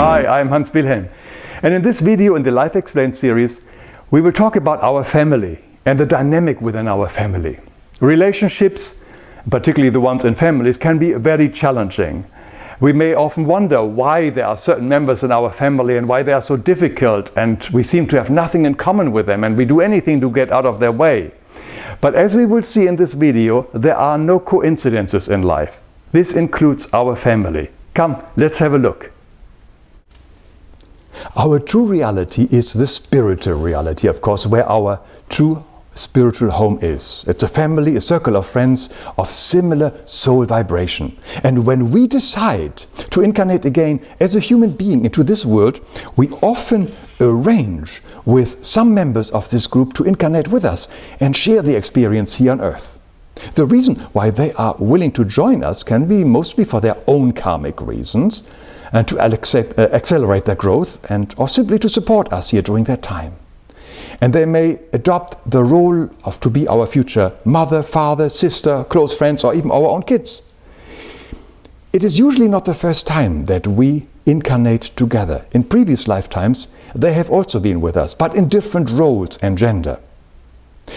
Hi, I'm Hans Wilhelm, and in this video in the Life Explained series we will talk about our family and the dynamic within our family. Relationships, particularly the ones in families, can be very challenging. We may often wonder why there are certain members in our family and why they are so difficult, and we seem to have nothing in common with them and we do anything to get out of their way. But as we will see in this video, there are no coincidences in life. This includes our family. Come, let's have a look. Our true reality is the spiritual reality, of course, where our true spiritual home is. It's a family, a circle of friends of similar soul vibration. And when we decide to incarnate again as a human being into this world, we often arrange with some members of this group to incarnate with us and share the experience here on earth. The reason why they are willing to join us can be mostly for their own karmic reasons, and to accelerate their growth, or simply to support us here during that time. And they may adopt the role of to be our future mother, father, sister, close friends, or even our own kids. It is usually not the first time that we incarnate together. In previous lifetimes, they have also been with us, but in different roles and gender.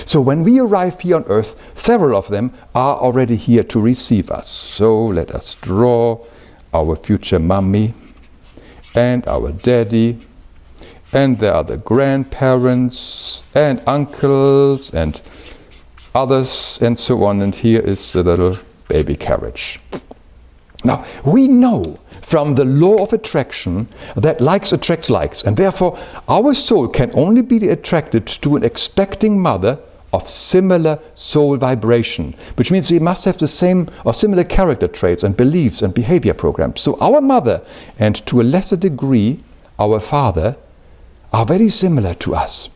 So when we arrive here on earth, several of them are already here to receive us. So let us draw our future mommy and our daddy, and there are the grandparents and uncles and others and so on, and here is the little baby carriage. Now, we know from the law of attraction that likes attracts likes, and therefore our soul can only be attracted to an expecting mother of similar soul vibration, which means they must have the same or similar character traits and beliefs and behavior programs. So our mother, and to a lesser degree our father, are very similar to us.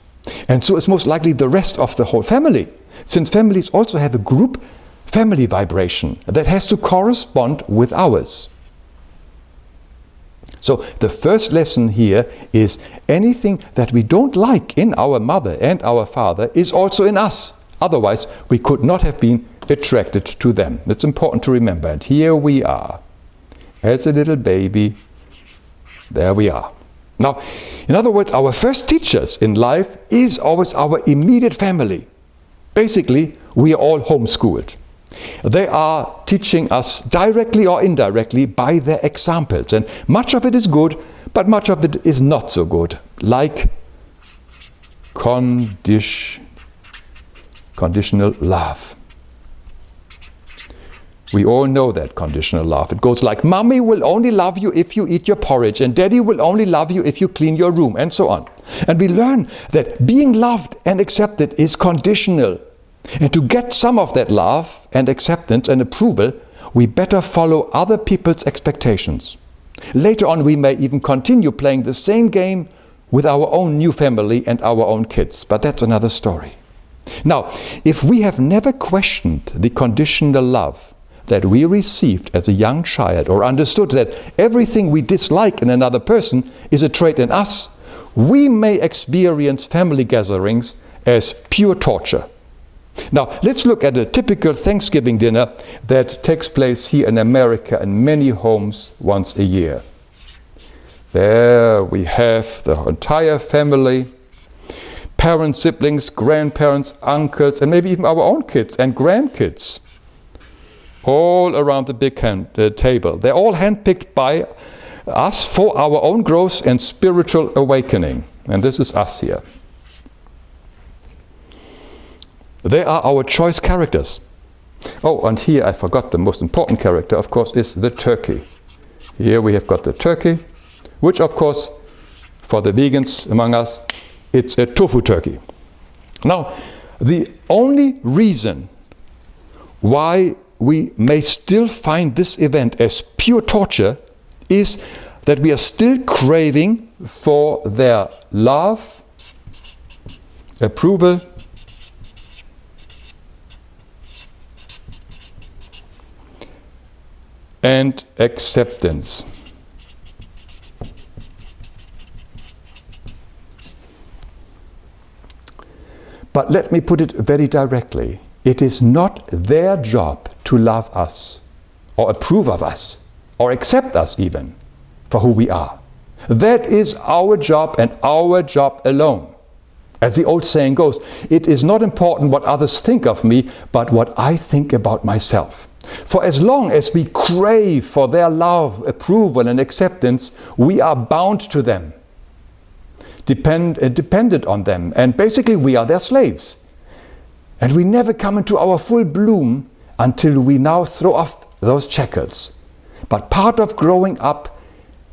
And so it's most likely the rest of the whole family, since families also have a group family vibration that has to correspond with ours. So the first lesson here is anything that we don't like in our mother and our father is also in us. Otherwise, we could not have been attracted to them. It's important to remember. And here we are. As a little baby, there we are. Now, in other words, our first teachers in life is always our immediate family. Basically, we are all homeschooled. They are teaching us directly or indirectly by their examples. And much of it is good, but much of it is not so good. Like conditional love. We all know that conditional love. It goes like, Mommy will only love you if you eat your porridge, and Daddy will only love you if you clean your room, and so on. And we learn that being loved and accepted is conditional. And to get some of that love and acceptance and approval, we better follow other people's expectations. Later on, we may even continue playing the same game with our own new family and our own kids, but that's another story. Now, if we have never questioned the conditional love that we received as a young child, or understood that everything we dislike in another person is a trait in us, we may experience family gatherings as pure torture. Now, let's look at a typical Thanksgiving dinner that takes place here in America in many homes once a year. There we have the entire family, parents, siblings, grandparents, uncles, and maybe even our own kids and grandkids, all around the big table. They're all handpicked by us for our own growth and spiritual awakening. And this is us here. They are our choice characters. Oh, and here I forgot the most important character, of course, is the turkey. Here we have got the turkey, which of course, for the vegans among us, it's a tofu turkey. Now, the only reason why we may still find this event as pure torture is that we are still craving for their love, approval, and acceptance. But let me put it very directly. It is not their job to love us, or approve of us, or accept us even, for who we are. That is our job and our job alone. As the old saying goes, it is not important what others think of me, but what I think about myself. For as long as we crave for their love, approval and acceptance, we are bound to them, dependent on them, and basically we are their slaves. And we never come into our full bloom until we now throw off those shackles. But part of growing up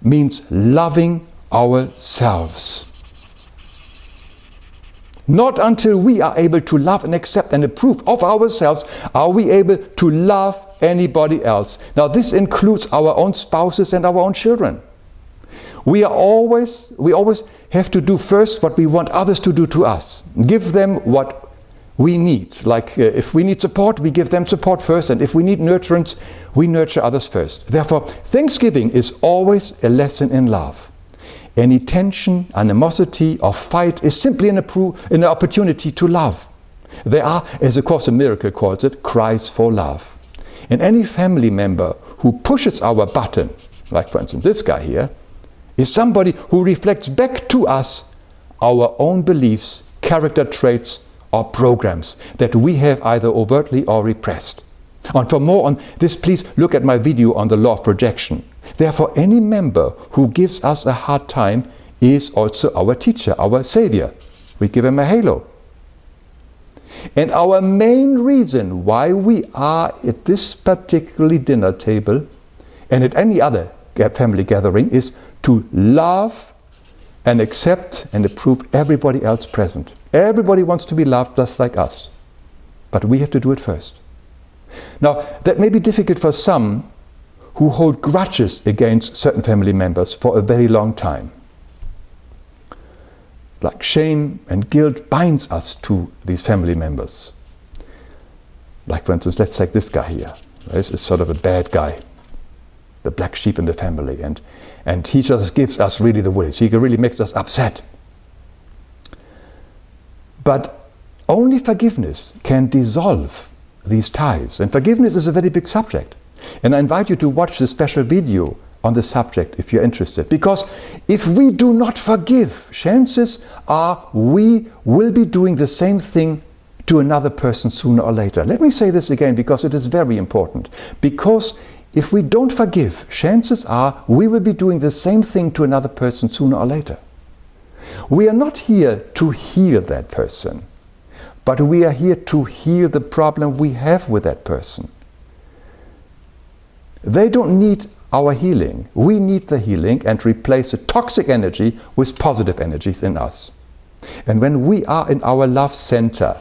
means loving ourselves. Not until we are able to love and accept and approve of ourselves are we able to love anybody else. Now this includes our own spouses and our own children. We always have to do first what we want others to do to us. Give them what we need. Like if we need support, we give them support first, and if we need nurturance, we nurture others first. Therefore, Thanksgiving is always a lesson in love. Any tension, animosity, or fight is simply an opportunity to love. There are, as A Course in Miracles calls it, cries for love. And any family member who pushes our button, like for instance this guy here, is somebody who reflects back to us our own beliefs, character traits, or programs that we have either overtly or repressed. And for more on this, please look at my video on the law of projection. Therefore, any member who gives us a hard time is also our teacher, our savior. We give him a halo. And our main reason why we are at this particular dinner table and at any other family gathering is to love and accept and approve everybody else present. Everybody wants to be loved just like us. But we have to do it first. Now, that may be difficult for some who hold grudges against certain family members for a very long time. Like shame and guilt binds us to these family members. Like for instance, let's take this guy here. This is sort of a bad guy, the black sheep in the family, and he just gives us really the willies. He really makes us upset. But only forgiveness can dissolve these ties, and forgiveness is a very big subject. And I invite you to watch the special video on the subject if you're interested. Because if we do not forgive, chances are we will be doing the same thing to another person sooner or later. Let me say this again because it is very important. Because if we don't forgive, chances are we will be doing the same thing to another person sooner or later. We are not here to heal that person, but we are here to heal the problem we have with that person. They don't need our healing. We need the healing and replace the toxic energy with positive energies in us. And when we are in our love center,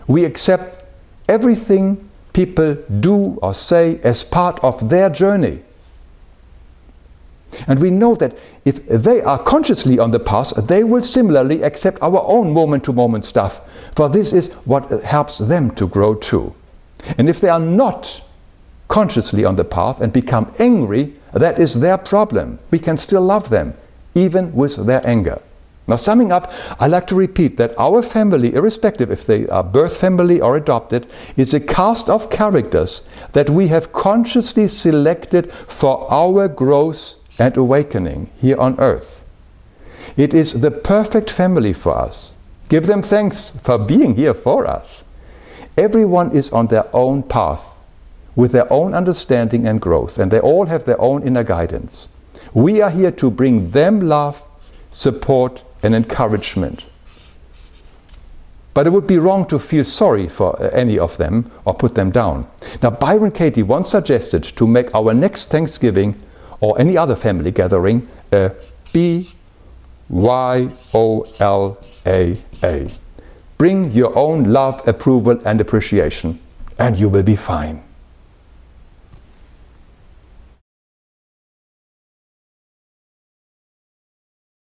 we accept everything people do or say as part of their journey. And we know that if they are consciously on the path, they will similarly accept our own moment-to-moment stuff. For this is what helps them to grow too. And if they are not consciously on the path and become angry, that is their problem. We can still love them, even with their anger. Now, summing up, I like to repeat that our family, irrespective if they are birth family or adopted, is a cast of characters that we have consciously selected for our growth and awakening here on earth. It is the perfect family for us. Give them thanks for being here for us. Everyone is on their own path, with their own understanding and growth, and they all have their own inner guidance. We are here to bring them love, support, and encouragement. But it would be wrong to feel sorry for any of them or put them down. Now, Byron Katie once suggested to make our next Thanksgiving or any other family gathering a BYOLAA. Bring your own love, approval, and appreciation, and you will be fine.